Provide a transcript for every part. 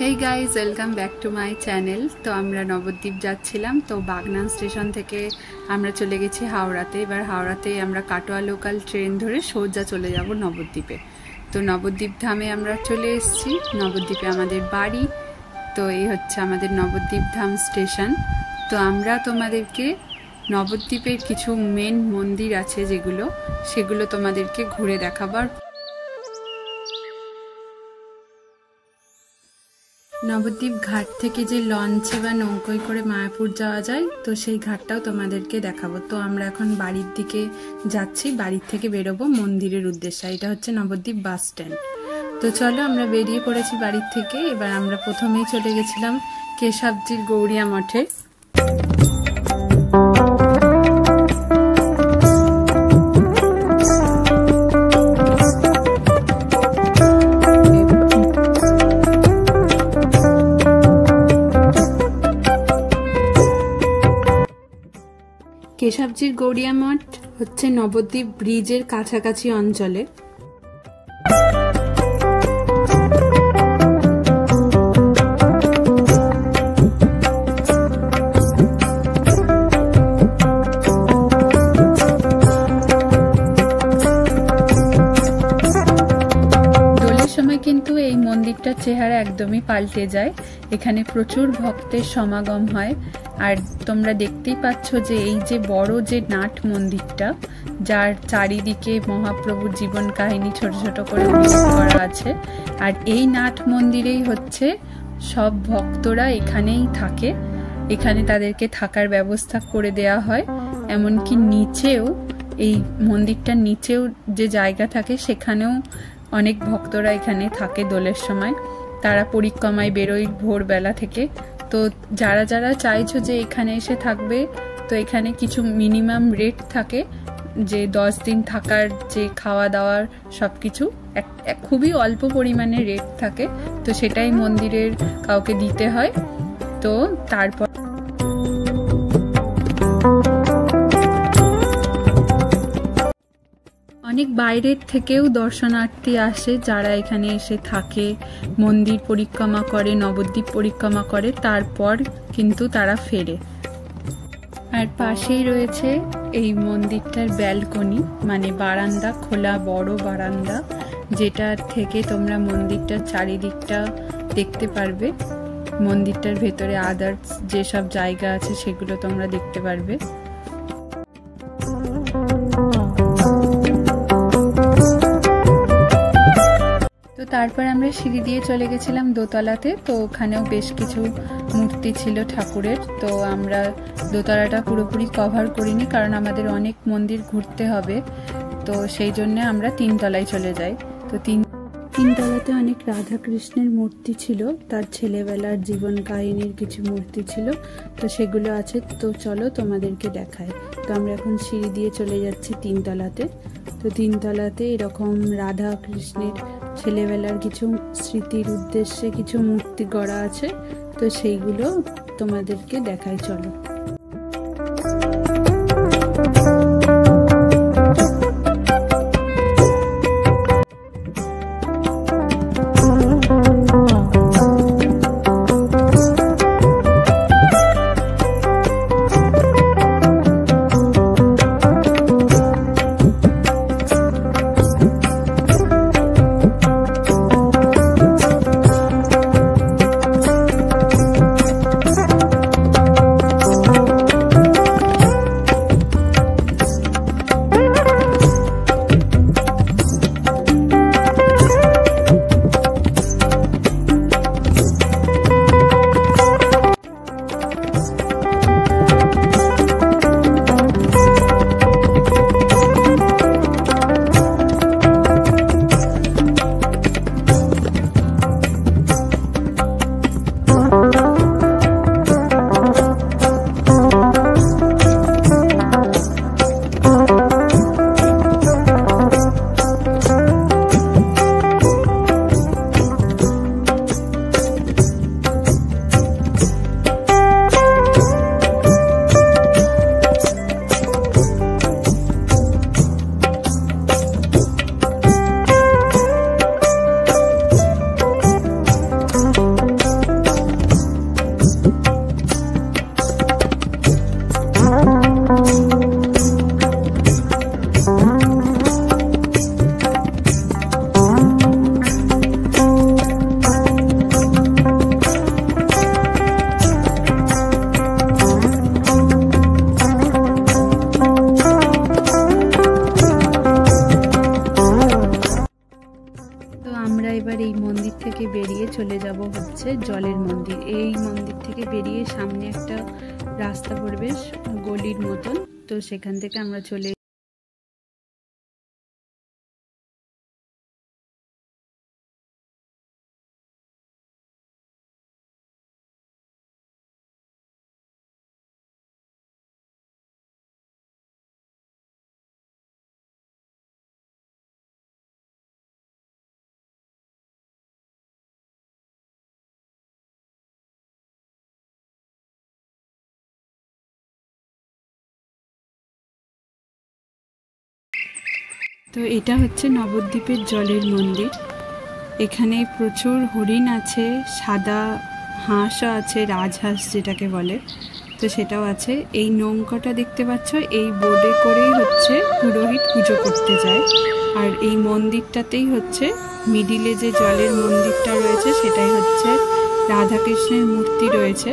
Hey guys, welcome back to my channel. তো আমরা নবদ্বীপ যাচ্ছিলাম। তো বাগনান স্টেশন থেকে আমরা চলে গেছি হাওড়াতে। এবার হাওড়াতে আমরা কাটোয়া লোকাল ট্রেন ধরে সোজা চলে যাব নবদ্বীপে। তো নবদ্বীপ ধামে আমরা চলে এসেছি। নবদ্বীপে আমাদের বাড়ি। তো এই হচ্ছে আমাদের নবদ্বীপ ধাম স্টেশন। তো আমরা তোমাদেরকে নবদ্বীপের কিছু মেন মন্দির আছে সেগুলো তোমাদেরকে ঘুরে দেখাবার। নবদ্বীপ ঘাট থেকে যে লঞ্চে বা নৌকোয় করে মায়াপুর যাওয়া যায়, তো সেই ঘাটটাও তোমাদেরকে দেখাবো। তো আমরা এখন বাড়ির দিকে যাচ্ছি, বাড়ির থেকে বেরোবো মন্দিরের উদ্দেশ্যে। এটা হচ্ছে নবদ্বীপ বাস স্ট্যান্ড। তো চলো, আমরা বেরিয়ে পড়েছি বাড়ির থেকে। এবার আমরা প্রথমেই চলে গেছিলাম কেশবজির গৌরিয়া মঠে। কেশবজির গৌরিয়া মঠ হচ্ছে নবদ্বীপ ব্রিজের কাছাকাছি অঞ্চলে। কিন্তু এই মন্দিরটার চেহারা একদমই পাল্টে যায়। এখানে প্রচুর ভক্তের সমাগম হয়। আর তোমরা দেখতেই পাচ্ছ যে এই যে বড় যে নাট মন্দিরটা, যার চারিদিকে মহাপ্রভুর জীবন কাহিনী ছোট ছোট করে উল্লেখ করা আছে। আর এই নাট মন্দিরেই হচ্ছে সব ভক্তরা এখানেই থাকে। এখানে তাদেরকে থাকার ব্যবস্থা করে দেয়া হয়। এমনকি নিচেও, এই মন্দিরটার নিচেও যে জায়গা থাকে, সেখানেও অনেক ভক্তরা এখানে থাকে দোলের সময়। তারা পরিক্রমায় বেরোয় ভোরবেলা থেকে। তো যারা যারা চাইছো যে এখানে এসে থাকবে, তো এখানে কিছু মিনিমাম রেট থাকে, যে 10 দিন থাকার যে খাওয়া দাওয়ার সবকিছু খুবই অল্প পরিমাণে রেট থাকে। তো সেটাই মন্দিরের কাউকে দিতে হয়। তো তারপর অনেক বাইরের থেকেও দর্শনার্থী আসে, যারা এখানে এসে থাকে, মন্দির পরিক্রমা করে, নবদ্বীপ পরিক্রমা করে, তারপর কিন্তু তারা ফেরে। আর পাশেই রয়েছে এই মন্দিরটার ব্যালকনি, মানে বারান্দা, খোলা বড় বারান্দা, যেটা থেকে তোমরা মন্দিরটার চারিদিকটা দেখতে পারবে। মন্দিরটার ভেতরে আদার্স যেসব জায়গা আছে সেগুলো তোমরা দেখতে পারবে। তো তারপর আমরা সিঁড়ি দিয়ে চলে গেছিলাম দোতলাতে। তো ওখানেও বেশ কিছু মূর্তি ছিল ঠাকুরের। তো আমরা দোতলাটা পুরোপুরি কভার করিনি, কারণ আমাদের অনেক মন্দির ঘুরতে হবে। তো সেই জন্য আমরা 3 তলায় চলে যাই। তো 3 তলাতে অনেক রাধা কৃষ্ণের মূর্তি ছিল, তার ছেলেবেলার জীবন কাহিনীর কিছু মূর্তি ছিল। তো সেগুলো আছে। তো চলো তোমাদেরকে দেখায়। তো আমরা এখন সিঁড়ি দিয়ে চলে যাচ্ছি 3 তলাতে। তো 3 তলাতে এরকম রাধা কৃষ্ণের ছেলেবেলার কিছু স্মৃতির উদ্দেশ্যে কিছু মূর্তি গড়া আছে। তো সেইগুলো তোমাদেরকে দেখায়, চলো। চলে যাব হচ্ছে জলের মন্দির। এই মন্দির থেকে বেরিয়ে সামনে একটা রাস্তা পড়বে গলির মতন, তো সেখান থেকে আমরা চলে তো এটা হচ্ছে নবদ্বীপের জলের মন্দির। এখানে প্রচুর হরিণ আছে, সাদা হাঁসও আছে, রাজহাঁস যেটাকে বলে, তো সেটাও আছে। এই নৌকাটা দেখতে পাচ্ছ, এই বোর্ডে করেই হচ্ছে পুরোহিত পুজো করতে যায়। আর এই মন্দিরটাতেই হচ্ছে মিডিলে যে জলের মন্দিরটা রয়েছে সেটাই হচ্ছে রাধাকৃষ্ণের মূর্তি রয়েছে।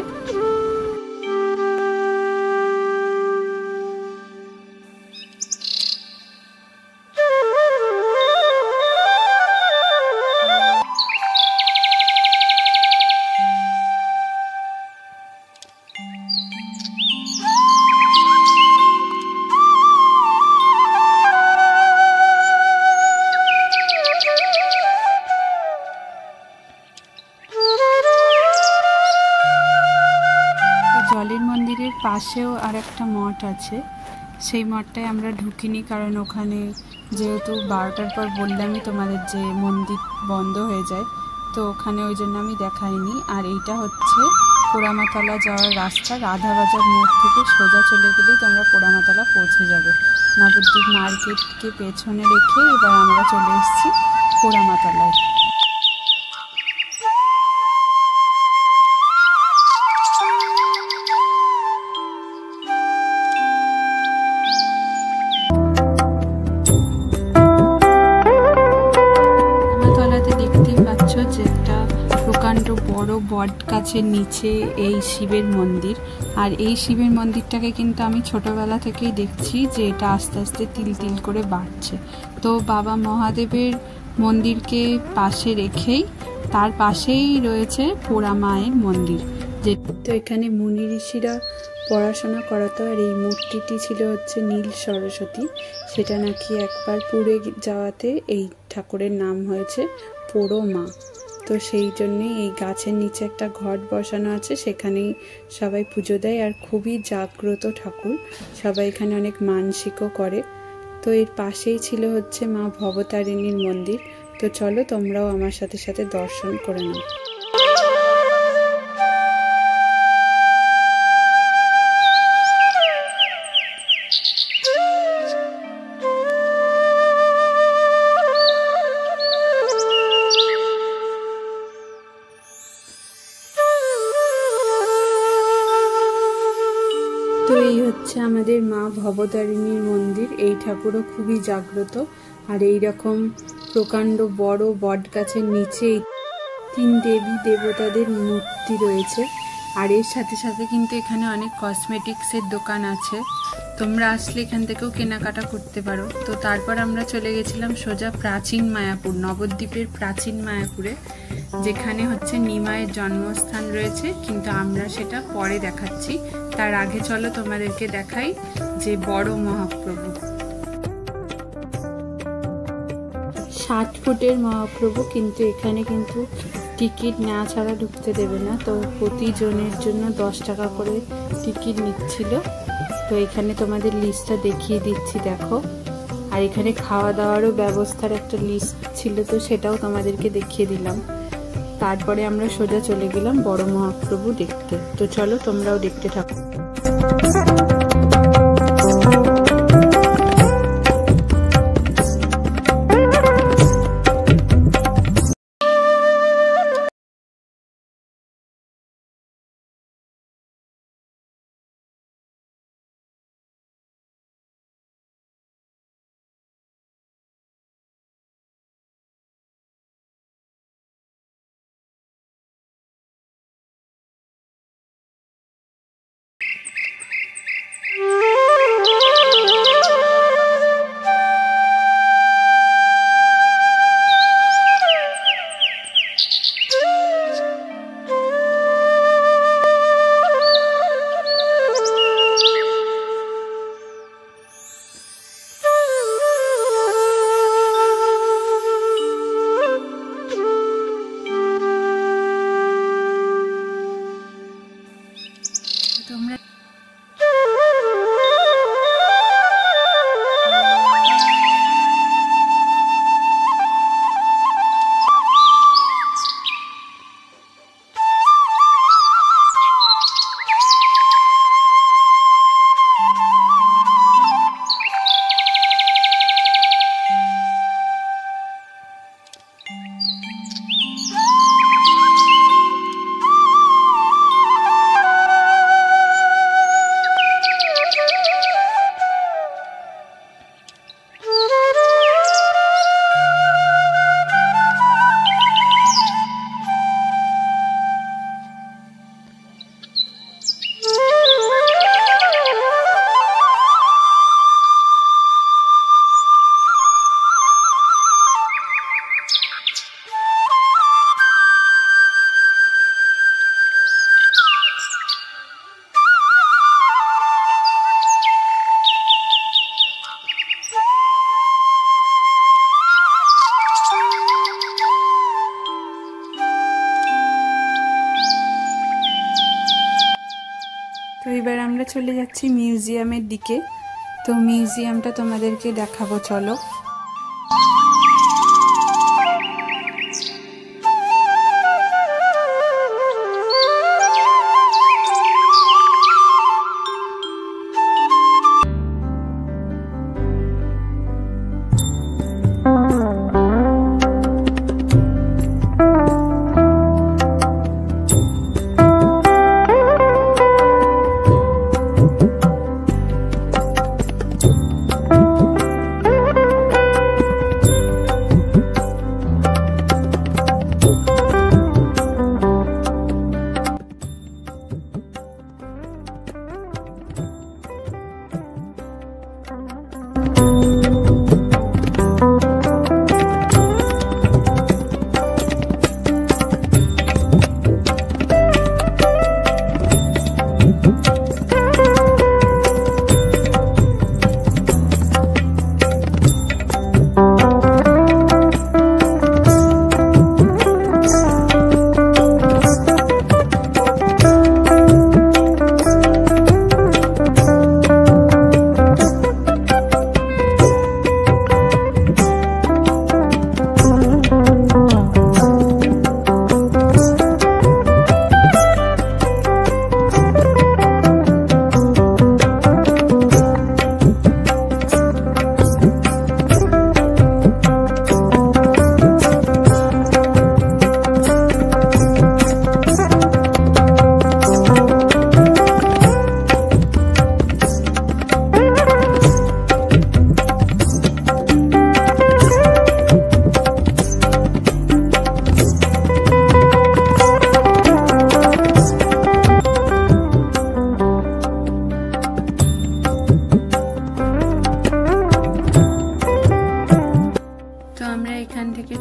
জলের মন্দিরের পাশেও আর একটা মঠ আছে, সেই মঠটায় আমরা ঢুকিনি, কারণ ওখানে যেহেতু 12টার পর বললামই তোমাদের যে মন্দির বন্ধ হয়ে যায়, তো ওখানে ওই জন্য আমি দেখাইনি। আর এইটা হচ্ছে পোড়ামাতলা যাওয়ার রাস্তা। রাধাবাজার মোড় থেকে সোজা চলে গেলেই তোমরা পোড়ামাতলা পৌঁছে যাবে। নবদ্বীপ মার্কেটকে পেছনে রেখে এবার আমরা চলে এসেছি পোড়ামাতলায়। যে একটা প্রকাণ্ড বড় বট গাছের নিচে এই শিবের মন্দির। আর এই শিবের মন্দিরটাকে কিন্তু আমি ছোটবেলা থেকেই দেখছি যে এটা আস্তে আস্তে তিল তিল করে বাড়ছে। তো বাবা মহাদেবের মন্দিরকে পাশে রেখেই তার পাশেই রয়েছে পোড়া মায়ের মন্দির, যে তো এখানে মুনি ঋষিরা পড়াশোনা করাতো। আর এই মূর্তিটি ছিল হচ্ছে নীল সরস্বতী, সেটা নাকি একবার পুড়ে যাওয়াতে এই ঠাকুরের নাম হয়েছে পোড়ো মা। তো সেই জন্যেই এই গাছের নিচে একটা ঘট বসানো আছে, সেখানেই সবাই পুজো দেয়। আর খুবই জাগ্রত ঠাকুর, সবাই এখানে অনেক মানসিকও করে। তো এর পাশেই ছিল হচ্ছে মা ভবতারিণীর মন্দির। তো চলো তোমরাও আমার সাথে সাথে দর্শন করে নাও। তো এই হচ্ছে আমাদের মা ভবতারিণীর মন্দির। এই ঠাকুরও খুবই জাগ্রত। আর এই রকম প্রকাণ্ড বড় বট গাছের নিচেই 3 দেবী দেবতাদের মূর্তি রয়েছে। আর এর সাথে সাথে কিন্তু এখানে অনেক কসমেটিক্সের দোকান আছে, তোমরা আসলে এখান থেকেও কেনাকাটা করতে পারো। তো তারপর আমরা চলে গেছিলাম সোজা প্রাচীন মায়াপুর, নবদ্বীপের প্রাচীন মায়াপুরে, যেখানে হচ্ছে নিমায়ের জন্মস্থান রয়েছে, কিন্তু আমরা সেটা পরে দেখাচ্ছি। তার আগে চলো তোমাদেরকে দেখাই যে বড় মহাপ্রভু, 60 ফুটের মহাপ্রভু। কিন্তু এখানে কিন্তু টিকিট না ছাড়া ঢুকতে দেবে না, তো প্রতিজনের জন্য 10 টাকা করে টিকিট নিচ্ছিল। তো এখানে তোমাদের লিস্টটা দেখিয়ে দিচ্ছি, দেখো। আর এখানে খাওয়া দাওয়ারও ব্যবস্থার একটা লিস্ট ছিল, তো সেটাও তোমাদেরকে দেখিয়ে দিলাম। তারপরে আমরা সোজা চলে গেলাম বড় মহাপ্রভু দেখতে। তো চলো তোমরাও দেখতে থাকো। তোমরা তো এবার আমরা চলে যাচ্ছি মিউজিয়ামের দিকে। তো মিউজিয়ামটা তোমাদেরকে দেখাবো, চলো।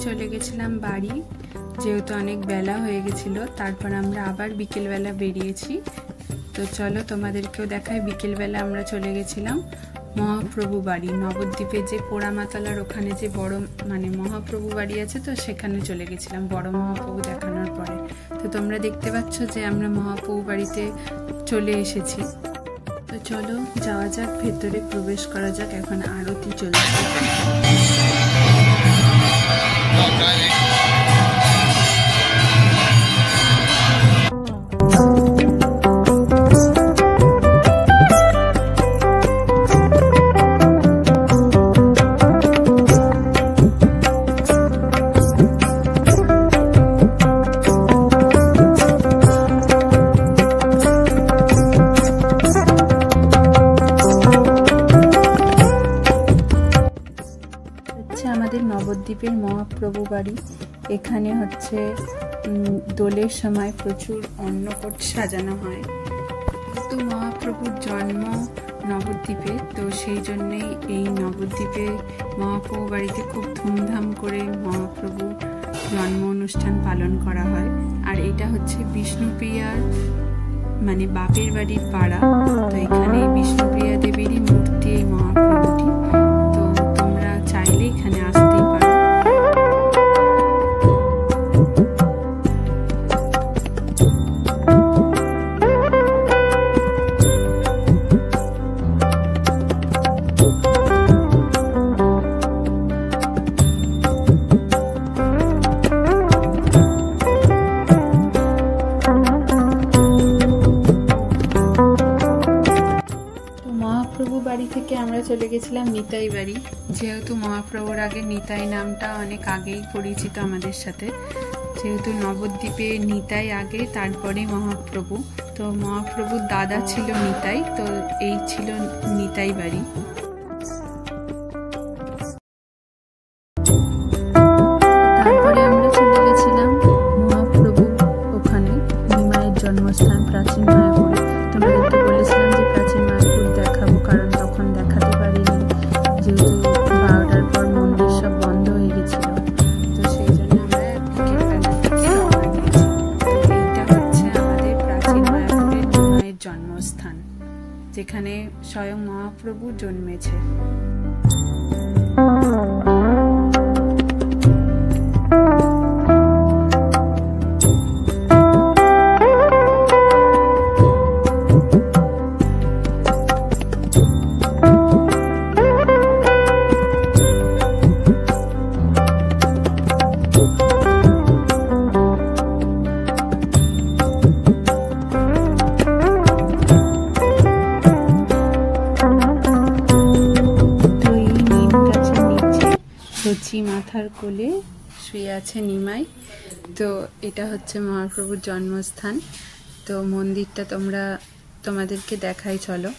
চলে গেছিলাম বাড়ি, যেহেতু অনেক বেলা হয়ে গেছিল। তারপর আমরা আবার বিকেলবেলা বেরিয়েছি। তো চলো তোমাদেরকেও দেখাই। বিকেলবেলা আমরা চলে গেছিলাম মহাপ্রভু বাড়ি, নবদ্বীপে যে পোড়ামাতলার ওখানে যে বড় মহাপ্রভু বাড়ি আছে, তো সেখানে চলে গেছিলাম বড় মহাপ্রভু দেখানোর পরে। তো তোমরা দেখতে পাচ্ছ যে আমরা মহাপ্রভু বাড়িতে চলে এসেছি। তো চলো যাওয়া যাক, ভেতরে প্রবেশ করা যাক। এখন আরতি চলছে। আমাদের নবদ্বীপের মহাপ্রভু বাড়ি। এখানে হচ্ছে দোলের সময় প্রচুর অন্নকূট সাজানো হয়। তো মহাপ্রভুর জন্ম নবদ্বীপে, তো সেই জন্যেই এই নবদ্বীপে মহাপ্রভু বাড়িতে খুব ধুমধাম করে মহাপ্রভু জন্ম অনুষ্ঠান পালন করা হয়। আর এটা হচ্ছে বিষ্ণুপ্রিয়ার বাপের বাড়ির পাড়া। তো এখানে বিষ্ণুপ্রিয়া দেবীরই মূর্তি এই মহাপ্রভুটি। তো তোমরা চাইলে এখানে আসতেই পারো। চলে গেছিলাম নিতাই বাড়ি। যেহেতু মহাপ্রভুর আগে নিতাই নামটা অনেক আগেই পরিচিত আমাদের সাথে, যেহেতু নবদ্বীপে নিতাই আগে তারপরেই মহাপ্রভু, তো মহাপ্রভুর দাদা ছিল নিতাই, তো এই ছিল নিতাই বাড়ি। তারপরে আমরা চলে গেছিলাম মহাপ্রভু ওখানে নিমাইয়ের জন্মস্থান প্রাচীন মায়াপুরে। তোমাদেরকে বলেছিলাম যে প্রাচীন মায়াপুর দেখাবো, কারণ তখন দেখাতে পারিনি, যেহেতু 12টার পর মন্দির সব বন্ধ হয়ে গেছিল, তো সেই জন্য আমরা বিকেলবেলা থেকে রওনা দিয়েছি। তো এইটা হচ্ছে আমাদের প্রাচীন মায়াপুরের নিমাইয়ের জন্মস্থান, যেখানে স্বয়ং মহাপ্রভু জন্মেছে। কচি মাথার কোলে শুয়ে আছে নিমাই। তো এটা হচ্ছে মহাপ্রভুর জন্মস্থান। তো মন্দিরটা তোমাদেরকে দেখাই, চলো।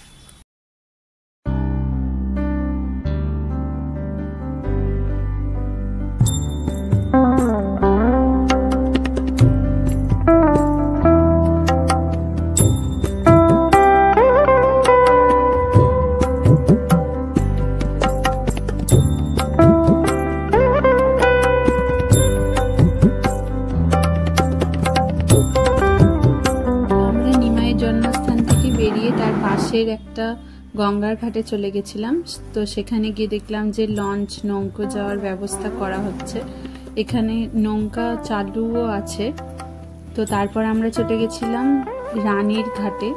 একটা গঙ্গার ঘাটে চলে গেছিলাম, তো সেখানে গিয়ে দেখলাম যে লঞ্চ নৌকো যাওয়ার ব্যবস্থা করা হচ্ছে, এখানে নৌকা চালুও আছে। তো তারপর আমরা চলে গেছিলাম রানীর ঘাটে।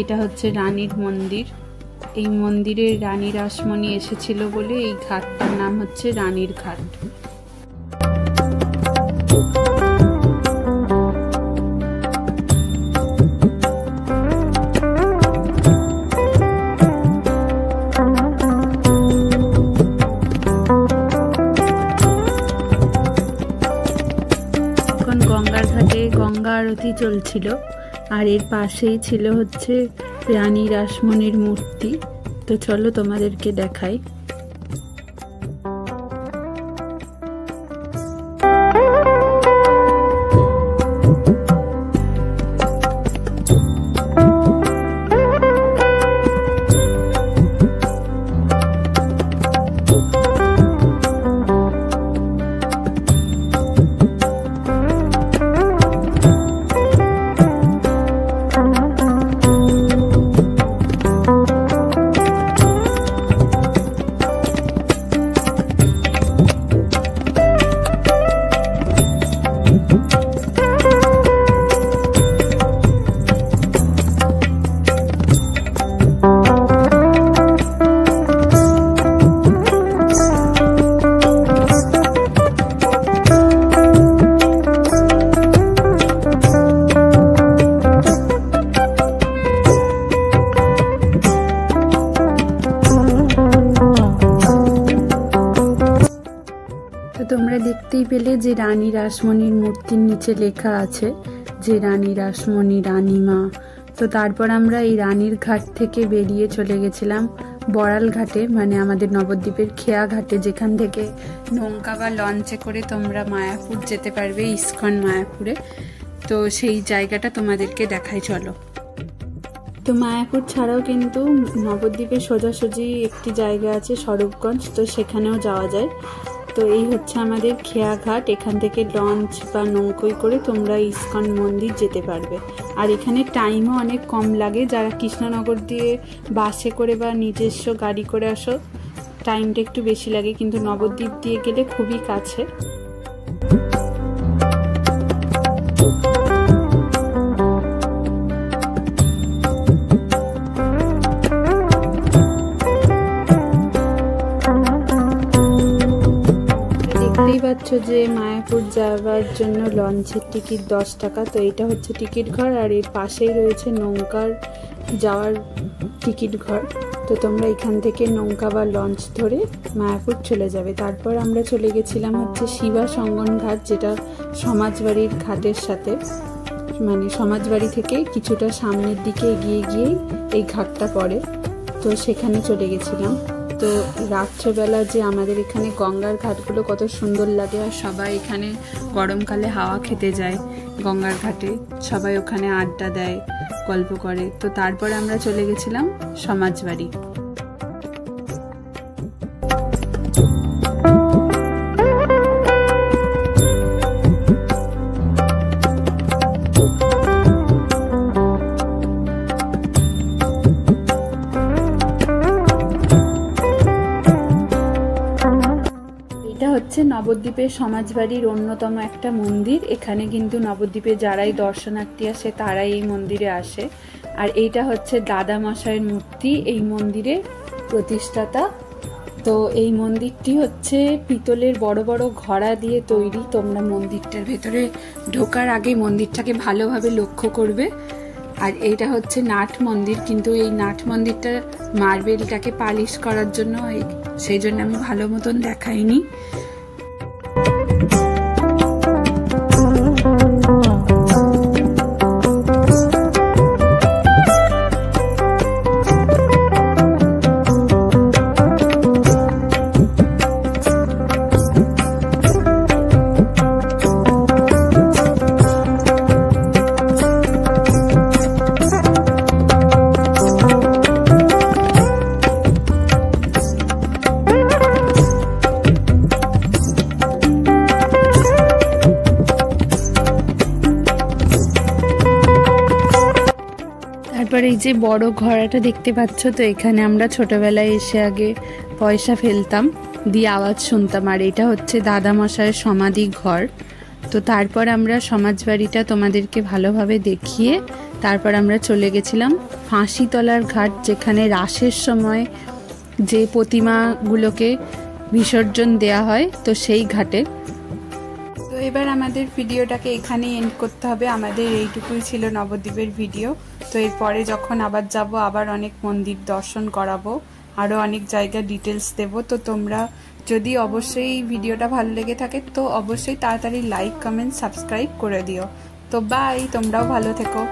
এটা হচ্ছে রানীর মন্দির। এই মন্দিরে রানী রাসমণি এসেছিল বলে এই ঘাটটার নাম হচ্ছে রানীর ঘাট। গঙ্গার ঘাটে গঙ্গা আরতি চলছিল, আর এর পাশেই ছিল হচ্ছে রানী রাসমণির মূর্তি। তো চলো তোমাদেরকে দেখাই। তোমরা দেখতেই পেলে যে রানী রাসমণির মূর্তির নিচে লেখা আছে যে রানী রাসমণি রানীমা। তো তারপর আমরা এই রানীর ঘাট থেকে বেরিয়ে চলে গেছিলাম বড়াল ঘাটে, মানে আমাদের নবদ্বীপের খেয়া ঘাটে, যেখান থেকে নৌকা বা লঞ্চে করে তোমরা মায়াপুর যেতে পারবে, ইস্কন মায়াপুরে। তো সেই জায়গাটা তোমাদেরকে দেখাই, চলো। তো মায়াপুর ছাড়াও কিন্তু নবদ্বীপের সোজাসুজি একটি জায়গা আছে স্বরূপগঞ্জ, তো সেখানেও যাওয়া যায়। তো এই হচ্ছে আমাদের খেয়া ঘাট, এখান থেকে লঞ্চ বা নৌকোয় করে তোমরা ইস্কন মন্দির যেতে পারবে। আর এখানে টাইমও অনেক কম লাগে, যারা কৃষ্ণনগর দিয়ে বাসে করে বা নিজস্ব গাড়ি করে আসো টাইমটা একটু বেশি লাগে, কিন্তু নবদ্বীপ দিয়ে গেলে খুবই কাছে। দেখতেই পাচ্ছ যে মায়াপুর যাওয়ার জন্য লঞ্চের টিকিট 10 টাকা। তো এটা হচ্ছে টিকিট ঘর, আর এর পাশেই রয়েছে নৌকার যাওয়ার টিকিট ঘর। তো তোমরা এখান থেকে নৌকা বা লঞ্চ ধরে মায়াপুর চলে যাবে। তারপর আমরা চলে গেছিলাম হচ্ছে শিবা সঙ্গন ঘাট, যেটা সমাজবাড়ির ঘাটের সাথে, মানে সমাজবাড়ি থেকে কিছুটা সামনের দিকে এগিয়ে গিয়েই এই ঘাটটা পড়ে। তো সেখানে চলে গেছিলাম। তো রাত্রেবেলা যে আমাদের এখানে গঙ্গার ঘাটগুলো কত সুন্দর লাগে, আর সবাই এখানে গরমকালে হাওয়া খেতে যায় গঙ্গার ঘাটে, সবাই ওখানে আড্ডা দেয়, গল্প করে। তো তারপরে আমরা চলে গেছিলাম সমাজবাড়ি। এটা হচ্ছে নবদ্বীপের সমাজবাড়ির অন্যতম একটা মন্দির। এখানে কিন্তু নবদ্বীপে যারাই দর্শনার্থী আসে তারাই এই মন্দিরে আসে। আর এইটা হচ্ছে দাদা মশাইয়ের মূর্তি, এই মন্দিরের প্রতিষ্ঠাতা। তো এই মন্দিরটি হচ্ছে পিতলের বড় বড় ঘড়া দিয়ে তৈরি। তোমরা মন্দিরটার ভেতরে ঢোকার আগে মন্দিরটাকে ভালোভাবে লক্ষ্য করবে। আর এইটা হচ্ছে নাট মন্দির, কিন্তু এই নাট মন্দিরটা মার্বেলটাকে পালিশ করার জন্য, সেই জন্য আমি ভালো মতন দেখাইনি। তারপর এই যে বড় ঘোড়াটা দেখতে পাচ্ছ, তো এখানে আমরা ছোটবেলায় এসে আগে পয়সা ফেলতাম, দিয়ে আওয়াজ শুনতাম। আর এটা হচ্ছে দাদামশাইয়ের সমাধি ঘর। তো তারপর আমরা সমাজবাড়িটা তোমাদেরকে ভালোভাবে দেখিয়ে তারপর আমরা চলে গেছিলাম ফাঁসিতলার ঘাট, যেখানে রাসের সময় যে প্রতিমাগুলোকে বিসর্জন দেয়া হয়, তো সেই ঘাটে। তো এবার আমাদের ভিডিওটাকে এখানেই এন্ড করতে হবে। আমাদের এইটুকুই ছিল নবদ্বীপের ভিডিও। তো এরপরে যখন আবার যাব, আবার অনেক মন্দির দর্শন করাবো, আরও অনেক জায়গা ডিটেলস দেব। তো তোমরা যদি অবশ্যই ভিডিওটা ভালো লেগে থাকে তো অবশ্যই তাড়াতাড়ি লাইক, কমেন্ট, সাবস্ক্রাইব করে দিও। তো বাই, তোমরাও ভালো থেকো।